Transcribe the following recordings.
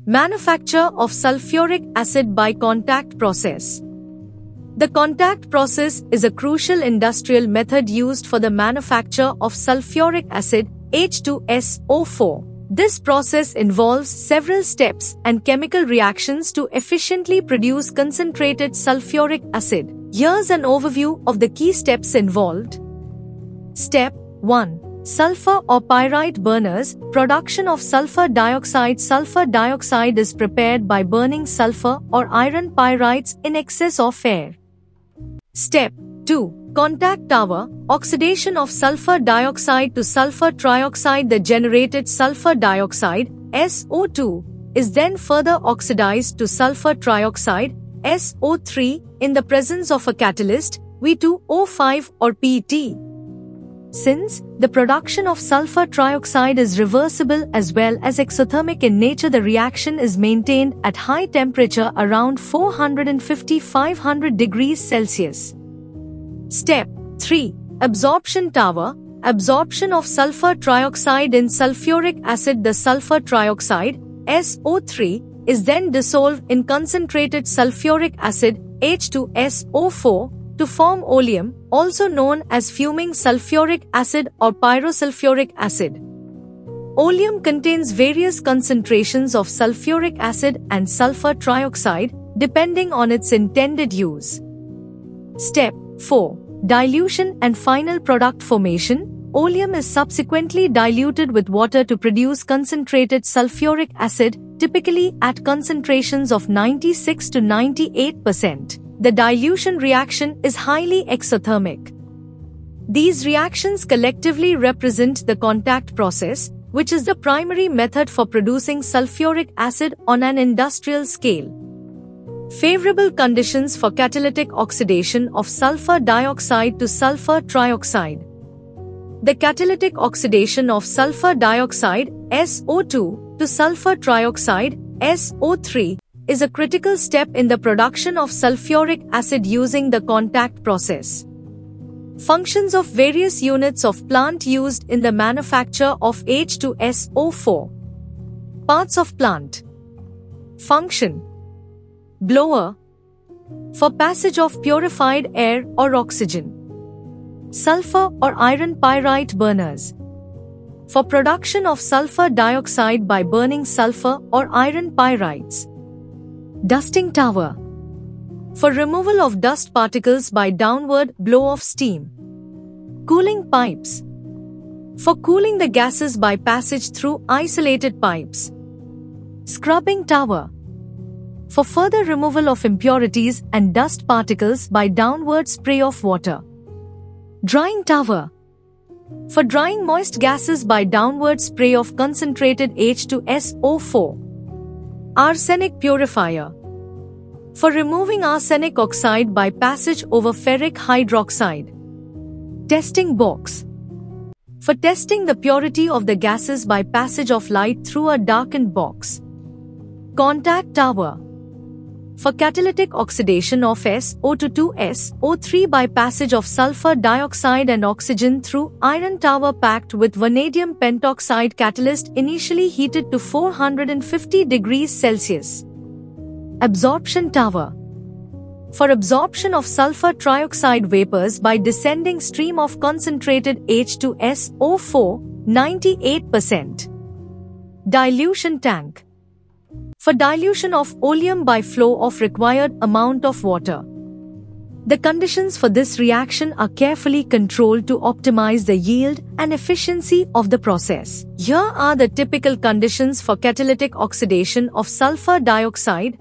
Manufacture of sulfuric acid by contact process. The contact process is a crucial industrial method used for the manufacture of sulfuric acid, H2SO4. This process involves several steps and chemical reactions to efficiently produce concentrated sulfuric acid. Here's an overview of the key steps involved. Step 1. Sulfur or pyrite burners. Production of sulfur dioxide. Sulfur dioxide is prepared by burning sulfur or iron pyrites in excess of air. Step 2. Contact tower. Oxidation of sulfur dioxide to sulfur trioxide. The generated sulfur dioxide, SO2, is then further oxidized to sulfur trioxide, SO3, in the presence of a catalyst, V2O5 or PET. Since the production of sulfur trioxide is reversible as well as exothermic in nature, the reaction is maintained at high temperature around 450-500 degrees Celsius. Step 3. Absorption tower. Absorption of sulfur trioxide in sulfuric acid. The sulfur trioxide, SO3, is then dissolved in concentrated sulfuric acid, H2SO4, to form oleum, also known as fuming sulfuric acid or pyrosulfuric acid. Oleum contains various concentrations of sulfuric acid and sulfur trioxide, depending on its intended use. Step 4. Dilution and final product formation. Oleum is subsequently diluted with water to produce concentrated sulfuric acid, typically at concentrations of 96 to 98%. The dilution reaction is highly exothermic. These reactions collectively represent the contact process, which is the primary method for producing sulfuric acid on an industrial scale. Favorable conditions for catalytic oxidation of sulfur dioxide to sulfur trioxide. The catalytic oxidation of sulfur dioxide, SO2, to sulfur trioxide, SO3, is a critical step in the production of sulfuric acid using the contact process. Functions of various units of plant used in the manufacture of H2SO4. Parts of plant. Function. Blower. For passage of purified air or oxygen. Sulfur or iron pyrite burners. For production of sulfur dioxide by burning sulfur or iron pyrites. Dusting tower. For removal of dust particles by downward blow of steam. Cooling pipes. For cooling the gases by passage through isolated pipes. Scrubbing tower. For further removal of impurities and dust particles by downward spray of water. Drying tower. For drying moist gases by downward spray of concentrated H2SO4. Arsenic purifier. For removing arsenic oxide by passage over ferric hydroxide. Testing box. For testing the purity of the gases by passage of light through a darkened box. Contact tower. For catalytic oxidation of SO2 to SO3 by passage of sulfur dioxide and oxygen through iron tower packed with vanadium pentoxide catalyst initially heated to 450 degrees Celsius. Absorption tower. For absorption of sulfur trioxide vapors by descending stream of concentrated H2SO4, 98%. Dilution tank. For dilution of oleum by flow of required amount of water. The conditions for this reaction are carefully controlled to optimize the yield and efficiency of the process. Here are the typical conditions for catalytic oxidation of sulfur dioxide.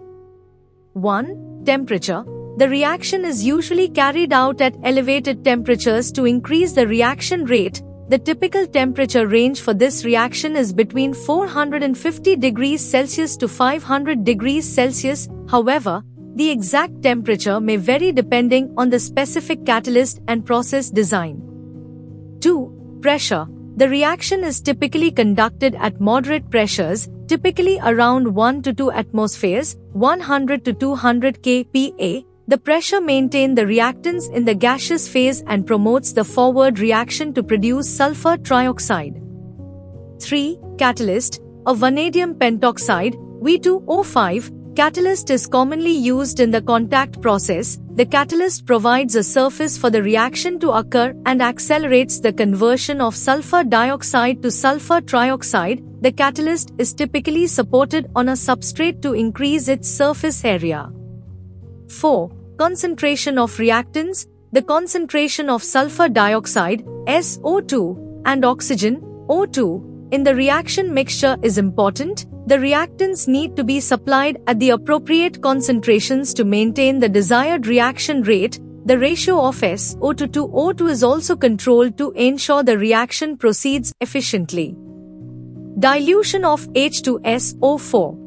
1. Temperature. The reaction is usually carried out at elevated temperatures to increase the reaction rate. The typical temperature range for this reaction is between 450 degrees Celsius to 500 degrees Celsius. However, the exact temperature may vary depending on the specific catalyst and process design. 2. Pressure. The reaction is typically conducted at moderate pressures, typically around 1 to 2 atmospheres, 100 to 200 kPa. The pressure maintains the reactants in the gaseous phase and promotes the forward reaction to produce sulfur trioxide. 3. Catalyst. A vanadium pentoxide, V2O5 catalyst is commonly used in the contact process. The catalyst provides a surface for the reaction to occur and accelerates the conversion of sulfur dioxide to sulfur trioxide. The catalyst is typically supported on a substrate to increase its surface area. 4. Concentration of reactants. The concentration of sulfur dioxide, SO2, and oxygen, O2, in the reaction mixture is important. The reactants need to be supplied at the appropriate concentrations to maintain the desired reaction rate. The ratio of SO2 to O2 is also controlled to ensure the reaction proceeds efficiently. Dilution of H2SO4.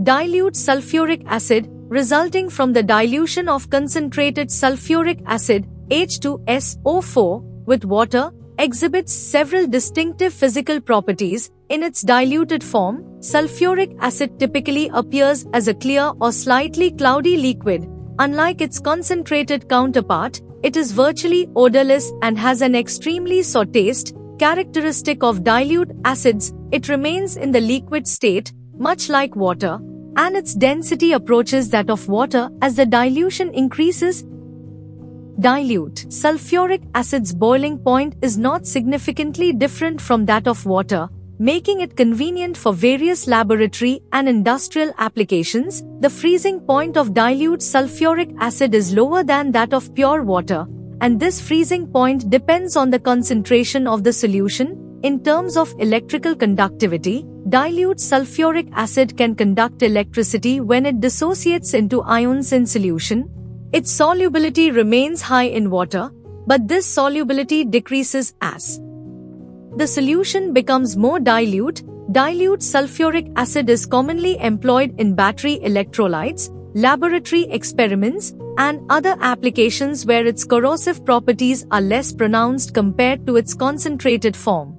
Dilute sulfuric acid, resulting from the dilution of concentrated sulfuric acid, H2SO4, with water, exhibits several distinctive physical properties. In its diluted form, sulfuric acid typically appears as a clear or slightly cloudy liquid. Unlike its concentrated counterpart, it is virtually odorless and has an extremely sour taste. Characteristic of dilute acids, it remains in the liquid state, much like water, and its density approaches that of water as the dilution increases. Dilute sulfuric acid's boiling point is not significantly different from that of water, making it convenient for various laboratory and industrial applications. The freezing point of dilute sulfuric acid is lower than that of pure water, and this freezing point depends on the concentration of the solution. In terms of electrical conductivity, dilute sulfuric acid can conduct electricity when it dissociates into ions in solution. Its solubility remains high in water, but this solubility decreases as the solution becomes more dilute. Dilute sulfuric acid is commonly employed in battery electrolytes, laboratory experiments, and other applications where its corrosive properties are less pronounced compared to its concentrated form.